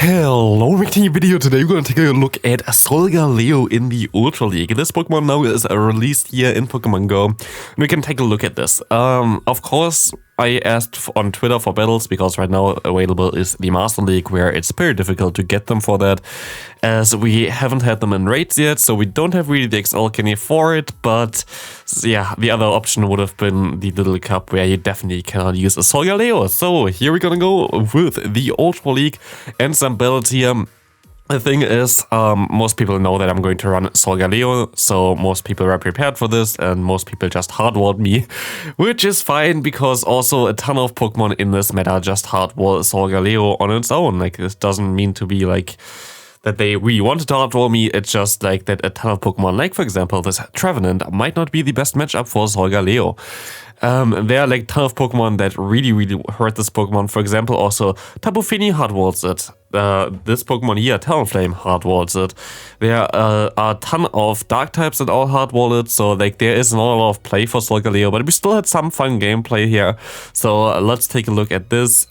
Hello, making a video today. We're going to take a look at Solgaleo in the Ultra League. This Pokemon now is released here in Pokemon GO. And we can take a look at this. Of course, I asked on Twitter for battles because right now available is the Master League, where it's very difficult to get them for that, as we haven't had them in raids yet, so we don't have really the XL candy for it. But yeah, the other option would have been the Little Cup, where you definitely cannot use a Solgaleo. So here we're gonna go with the Ultra League and some battles here. The thing is, most people know that I'm going to run Solgaleo, so most people are prepared for this, and most people just hardwalled me, which is fine, because also a ton of Pokemon in this meta just hardwall Solgaleo on its own. Like, this doesn't mean to be like that they really wanted to hardwall me, it's just like that a ton of Pokemon, like for example this Trevenant, might not be the best matchup for Solgaleo. There are like a ton of Pokemon that really hurt this Pokemon. For example, also Tapu Fini hardwalls it. This Pokemon here, Talonflame, hardwalls it. There are a ton of Dark types that all hardwall it, so like there is not a lot of play for Solgaleo, but we still had some fun gameplay here. So let's take a look at this.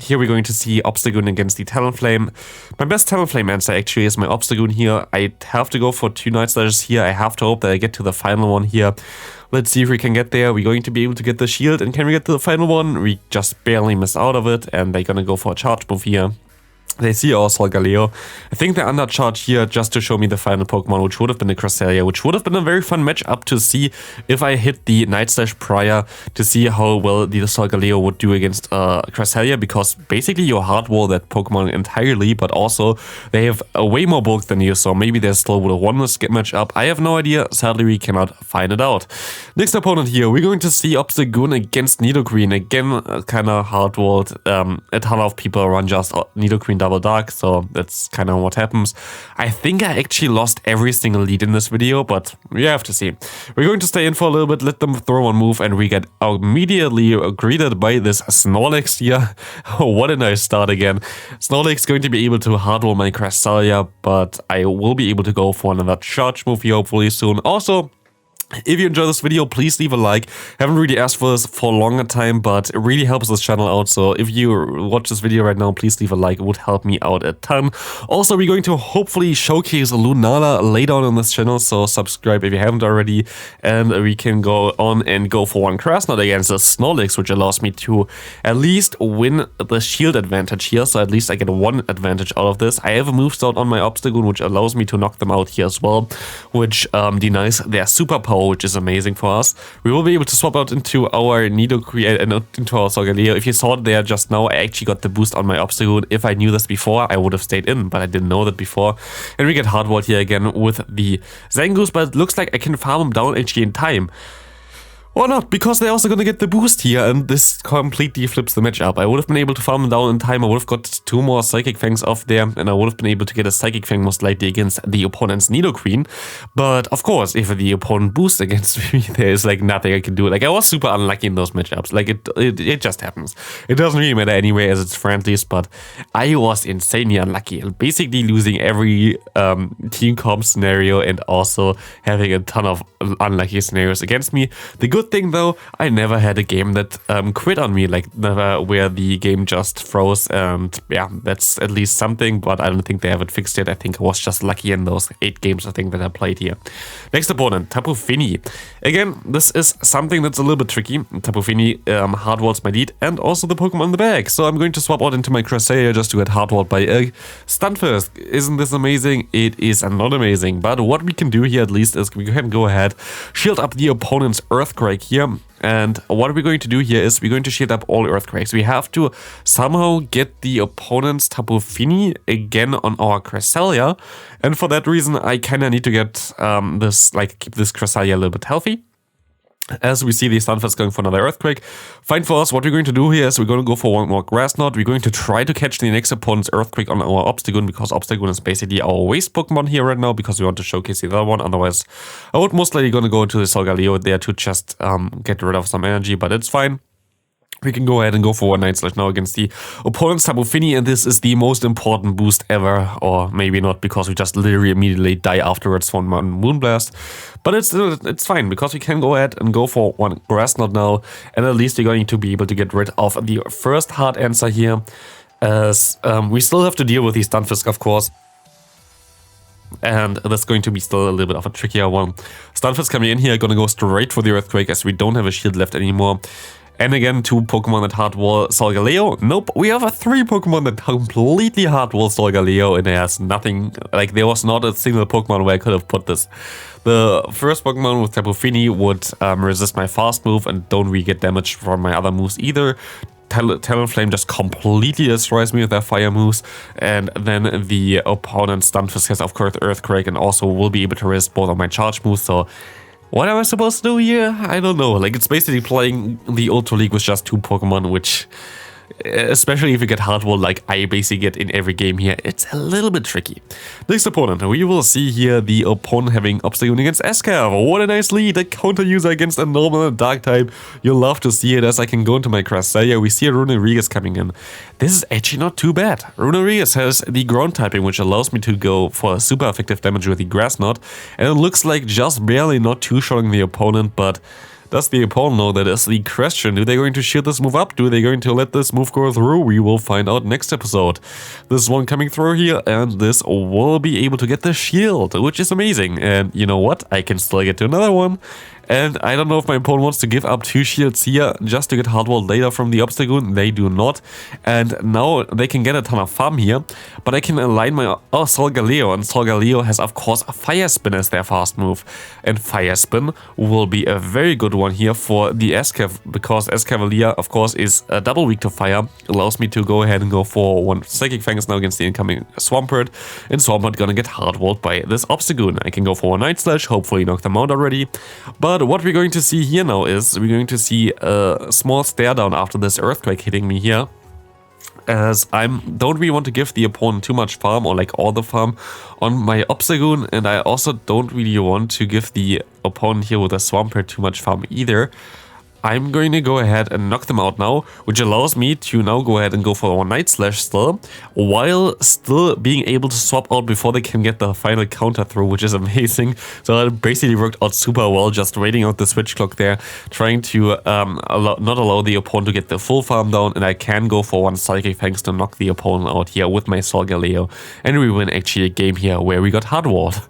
Here we're going to see Obstagoon against the Talonflame. My best Talonflame answer actually is my Obstagoon here. I have to go for 2 Night Slashes here. I have to hope that I get to the final one here. Let's see if we can get there. We're going to be able to get the shield, and can we get to the final one? We just barely miss out of it, and they're gonna go for a charge move here. They see our Solgaleo. I think they're under charge here just to show me the final Pokemon, which would have been the Cresselia, which would have been a very fun matchup to see if I hit the Night Slash prior, to see how well the Solgaleo would do against Cresselia, because basically you hardwall that Pokemon entirely, but also they have way more bulk than you, so maybe they still would have won this matchup. I have no idea. Sadly, we cannot find it out. Next opponent here, we're going to see Obstagoon against Nidoqueen. Again, kind of hardwalled. A ton of people run just Nidoqueen Double Dark, so that's kind of what happens. I think I actually lost every single lead in this video, but we have to see. We're going to stay in for a little bit, let them throw one move, and we get immediately greeted by this Snorlax here. What a nice start again. Snorlax going to be able to hardwall my Cresselia, but I will be able to go for another charge move here hopefully soon. Also, if you enjoyed this video, please leave a like. Haven't really asked for this for a longer time, but it really helps this channel out. So if you watch this video right now, please leave a like. It would help me out a ton. Also, we're going to hopefully showcase Lunala later on this channel, so subscribe if you haven't already. And we can go on and go for one Krasnod against the Snorlax, which allows me to at least win the shield advantage here. So at least I get one advantage out of this. I have a moveset on my Obstagoon, which allows me to knock them out here as well, which denies their superpower, which is amazing for us. We will be able to swap out into our Nidoqueen and into our Solgaleo. If you saw it there just now, I actually got the boost on my Obstagoon. If I knew this before, I would have stayed in, but I didn't know that before. And we get hardwalled here again with the Zangoose, but it looks like I can farm him down actually in time. Or not, because they're also gonna get the boost here, and this completely flips the matchup. I would have been able to farm them down in time, I would have got 2 more Psychic Fangs off there, and I would have been able to get a Psychic Fang most likely against the opponent's Nidoqueen. But of course, if the opponent boosts against me, there is like nothing I can do. Like, I was super unlucky in those matchups. Like, it just happens. It doesn't really matter anyway, as it's friendlies, but I was insanely unlucky. Basically losing every team comp scenario, and also having a ton of unlucky scenarios against me. The good thing though, I never had a game that quit on me, like never where the game just froze, and yeah, that's at least something, but I don't think they have it fixed yet. I think I was just lucky in those 8 games I think that I played here. Next opponent, Tapu Fini. Again, this is something that's a little bit tricky. Tapu Fini hardwalls my lead and also the Pokemon in the bag, so I'm going to swap out into my Cresselia just to get hardwalled by a Stunfisk. Isn't this amazing? It is not amazing, but what we can do here at least is we can go ahead, shield up the opponent's Earthquake here. And what we're going to do here is we're going to shield up all Earthquakes. We have to somehow get the opponent's Tapu Fini again on our Cresselia. And for that reason, I kind of need to get this, like, keep this Cresselia a little bit healthy. As we see the Stunfisk going for another Earthquake. Fine for us, what we're going to do here is we're going to go for one more Grass Knot. We're going to try to catch the next opponent's Earthquake on our Obstagoon, because Obstagoon is basically our waste Pokemon here right now, because we want to showcase the other one. Otherwise, I would most likely going to go into the Solgaleo there to just get rid of some energy, but it's fine. We can go ahead and go for one Night Slash now against the opponent's Tapu Fini, and this is the most important boost ever, or maybe not, because we just literally immediately die afterwards from one Moonblast. But it's fine, because we can go ahead and go for one Grass Knot now, and at least we're going to be able to get rid of the first hard answer here. as we still have to deal with the Stunfisk, of course. And that's going to be still a little bit of a trickier one. Stunfisk coming in here, gonna go straight for the Earthquake as we don't have a shield left anymore. And again, 2 Pokemon that hardwall Solgaleo. Nope, we have 3 Pokemon that completely hardwall Solgaleo, and there's nothing, like there was not a single Pokemon where I could have put this. The first Pokemon with Tapu Fini would resist my fast move and don't really get damage from my other moves either. Talonflame just completely destroys me with their fire moves, and then the opponent Stunfisk has of course Earthquake and also will be able to resist both of my charge moves, so what am I supposed to do here? I don't know. Like, it's basically playing the Ultra League with just 2 Pokemon, which, especially if you get hardwall like I basically get in every game here, it's a little bit tricky. Next opponent, we will see here the opponent having Obstagoon against Escav. What a nice lead, a counter user against a normal and dark type. You'll love to see it as I can go into my Cresselia. We see a Runerigus coming in. This is actually not too bad. Runerigus has the ground typing, which allows me to go for super effective damage with the Grass Knot, and it looks like just barely not two-shotting the opponent, but does the opponent know? That is the question. Do they going to shield this move up? Do they going to let this move go through? We will find out next episode. This one coming through here, and this will be able to get the shield, which is amazing. And you know what? I can still get to another one. And I don't know if my opponent wants to give up 2 shields here just to get hardwall later from the Obstagoon. They do not. And now they can get a ton of farm here. But I can align my Solgaleo. And Solgaleo has, of course, a Fire Spin as their fast move. And Fire Spin will be a very good one here for the Escav. Because Escavalier, of course, is double weak to fire. Allows me to go ahead and go for 1 Psychic Fangs now against the incoming Swampert. And Swampert gonna get hardwalled by this Obstagoon. I can go for 1 Night Slash. Hopefully knock them out already. But what we're going to see here now is we're going to see a small stare down after this Earthquake hitting me here, as I don't really want to give the opponent too much farm or like all the farm on my Obstagoon, and I also don't really want to give the opponent here with a Swampert too much farm either. I'm going to go ahead and knock them out now, which allows me to now go ahead and go for 1 Night Slash still, while still being able to swap out before they can get the final counter through, which is amazing. So it basically worked out super well, just waiting out the switch clock there, trying to not allow the opponent to get the full farm down, and I can go for 1 Psychic Fangs to knock the opponent out here with my Solgaleo, and we win actually a game here where we got hardwalled.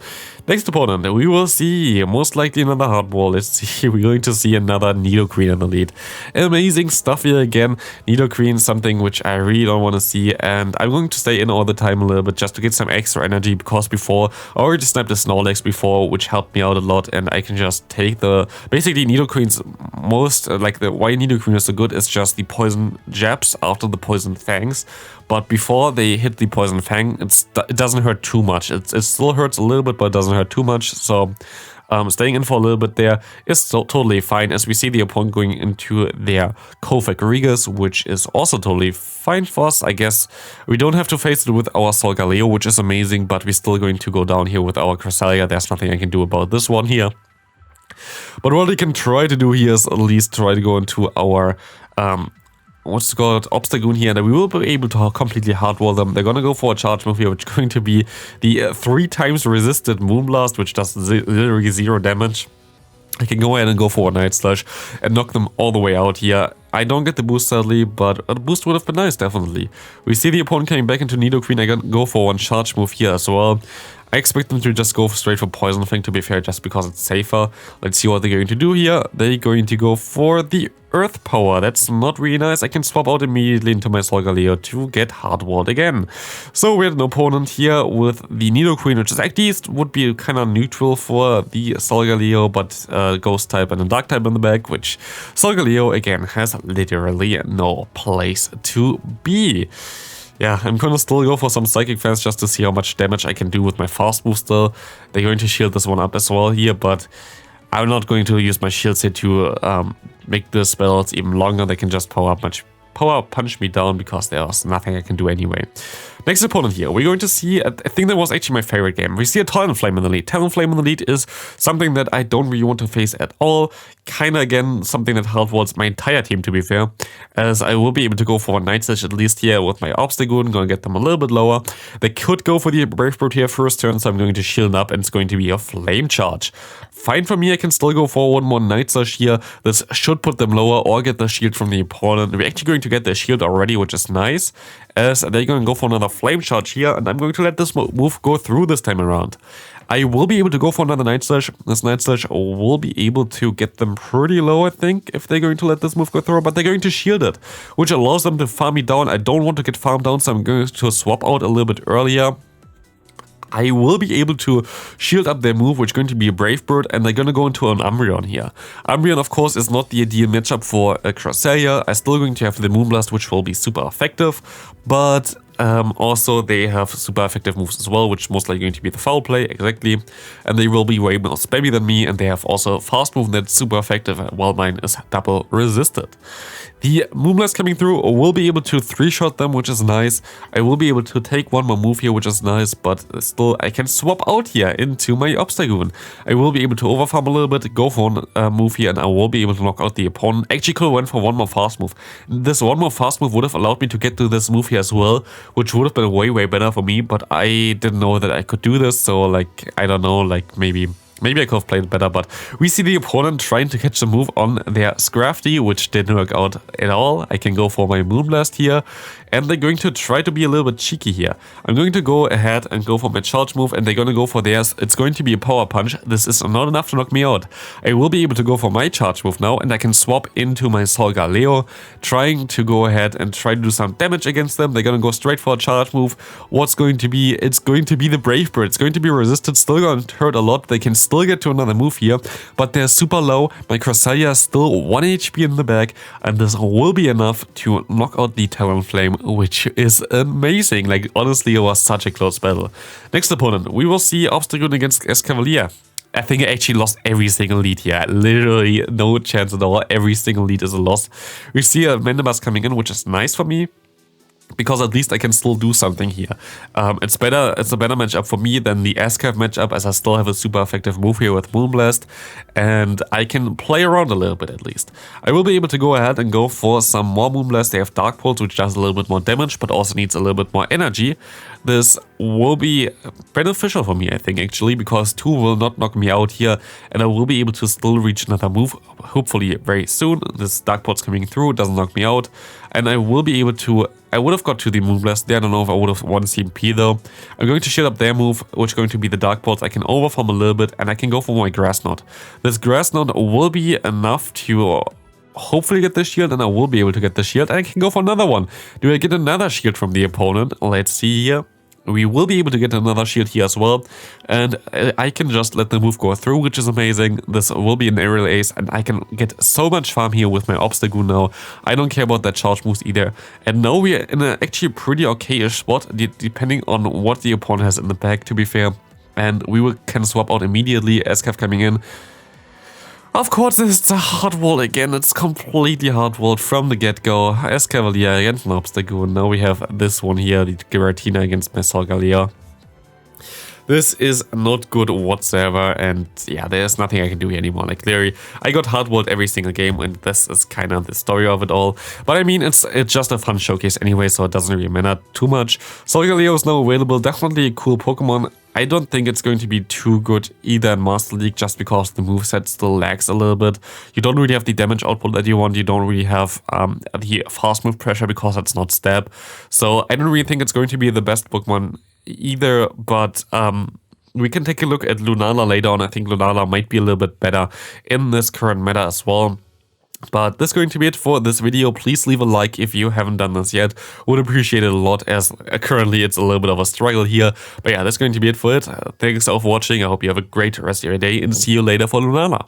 Next opponent, we will see most likely another hardwall. Let's see, we're going to see another Nidoqueen in the lead. Amazing stuff here again. Nidoqueen, something which I really don't want to see, and I'm going to stay in all the time a little bit just to get some extra energy, because before I already sniped the Snorlax before, which helped me out a lot, and I can just take the basically Nidoqueen's most like the why Nidoqueen is so good is just the poison jabs after the poison fangs. But before they hit the Poison Fang, it doesn't hurt too much. It still hurts a little bit, but it doesn't hurt too much. So staying in for a little bit there is totally fine, as we see the opponent going into their Kofak Regus, which is also totally fine for us. I guess we don't have to face it with our Solgaleo, which is amazing, but we're still going to go down here with our Cresselia. There's nothing I can do about this one here. But what we can try to do here is at least try to go into our what's it called, Obstagoon here, and we will be able to completely hardwall them. They're gonna go for a charge move here, which is going to be the 3 times resisted Moonblast, which does literally 0 damage. I can go ahead and go for a Night Slash and knock them all the way out here. I don't get the boost sadly, but a boost would have been nice, definitely. We see the opponent coming back into Nidoqueen. I can go for 1 charge move here as well. I expect them to just go straight for Poison Fang, to be fair, just because it's safer. Let's see what they're going to do here. They're going to go for the Earth Power. That's not really nice. I can swap out immediately into my Solgaleo to get hardwalled again. So we had an opponent here with the Nidoqueen, which is actually would be kind of neutral for the Solgaleo, but Ghost type and a Dark type in the back, which Solgaleo again has literally no place to be. Yeah, I'm gonna still go for some Psychic Fangs just to see how much damage I can do with my fast move still. They're going to shield this one up as well here, but I'm not going to use my shields here to make the spells even longer. They can just power punch me down, because there's nothing I can do anyway. Next opponent here, we're going to see, I think that was actually my favorite game. We see a Talonflame in the lead. Talonflame in the lead is something that I don't really want to face at all. Kinda, again, something that hardwalls my entire team, to be fair, as I will be able to go for a Night Slash at least here with my Obstagoon. Gonna get them a little bit lower. They could go for the Brave Bird here first turn, so I'm going to shield up, and it's going to be a Flame Charge. fine for me. I can still go for one more Night Slash here. This should put them lower or get the shield from the opponent. We're actually going to get the shield already, which is nice, as they're going to go for another Flame Charge here, and I'm going to let this move go through this time around. I will be able to go for another Night Slash. This Night Slash will be able to get them pretty low, I think, if they're going to let this move go through, but they're going to shield it, which allows them to farm me down. I don't want to get farmed down, so I'm going to swap out a little bit earlier. I will be able to shield up their move, which is going to be a Brave Bird, and they're going to go into an Umbreon here. Umbreon, of course, is not the ideal matchup for a Cresselia. I'm still going to have the Moonblast, which will be super effective, but also they have super effective moves as well, which is most likely going to be the Foul Play, exactly, and they will be way more spammy than me, and they have also a fast move that's super effective, while mine is double resisted. The Moonblast coming through will be able to 3-shot them, which is nice. I will be able to take one more move here, which is nice, but still I can swap out here into my Obstagoon. I will be able to overfarm a little bit, go for a move here, and I will be able to knock out the opponent. Actually could have went for one more fast move. This one more fast move would have allowed me to get to this move here as well, which would have been way better for me, but I didn't know that I could do this, so like, I don't know, like maybe I could have played better, but we see the opponent trying to catch the move on their Scrafty, which didn't work out at all. I can go for my Moonblast here, and they're going to try to be a little bit cheeky here. I'm going to go ahead and go for my charge move, and they're going to go for theirs. It's going to be a Power Punch. This is not enough to knock me out. I will be able to go for my charge move now, and I can swap into my Solgaleo, trying to go ahead and try to do some damage against them. They're going to go straight for a charge move. What's going to be? It's going to be the Brave Bird. It's going to be resisted, still going to hurt a lot. They can still get to another move here, but they're super low. My Cresselia is still 1 HP in the back, and this will be enough to knock out the Talonflame, which is amazing. Like, honestly, it was such a close battle. Next opponent, we will see Obstagoon against Escavalier. I think I actually lost every single lead here. Literally no chance at all. Every single lead is a loss. We see a Mandibuzz coming in, which is nice for me, because at least I can still do something here. It's a better matchup for me than the Escav matchup, as I still have a super effective move here with Moonblast, and I can play around a little bit at least. I will be able to go ahead and go for some more Moonblast. They have Dark Pulse, which does a little bit more damage, but also needs a little bit more energy. This will be beneficial for me, I think, actually, because 2 will not knock me out here, and I will be able to still reach another move, hopefully very soon. This Dark Pulse coming through doesn't knock me out, and I will be able to... I would have got to the Moonblast there. I don't know if I would have won CMP though. I'm going to shield up their move, which is going to be the Dark Pulse. I can overform a little bit, and I can go for my Grass Knot. This Grass Knot will be enough to hopefully get the shield, and I will be able to get the shield. And I can go for another one. Do I get another shield from the opponent? Let's see here. We will be able to get another shield here as well, and I can just let the move go through, which is amazing. This will be an aerial ace, and I can get so much farm here with my Obstagoon now. I don't care about that charge moves either. And now we are in an actually pretty okay-ish spot, depending on what the opponent has in the back, to be fair. And we can swap out immediately, Escav coming in. Of course, it's a hard wall again. It's completely hard walled from the get-go. Escavalier against an Obstagoon. Now we have this one here, the Giratina against my Solgaleo. This is not good whatsoever, and yeah, there's nothing I can do here anymore. Like, clearly, I got hard-walled every single game, and this is kind of the story of it all. But I mean, it's just a fun showcase anyway, so it doesn't really matter too much. Solgaleo is now available. Definitely a cool Pokemon. I don't think it's going to be too good either in Master League, just because the moveset still lags a little bit. You don't really have the damage output that you want. You don't really have the fast move pressure, because it's not stab. So I don't really think it's going to be the best Pokemon either, but we can take a look at Lunala later on. I think Lunala might be a little bit better in this current meta as well. But that's going to be it for this video. Please leave a like if you haven't done this yet. Would appreciate it a lot, as currently it's a little bit of a struggle here. But yeah, that's going to be it for it. Thanks for watching. I hope you have a great rest of your day, and see you later for Lunala.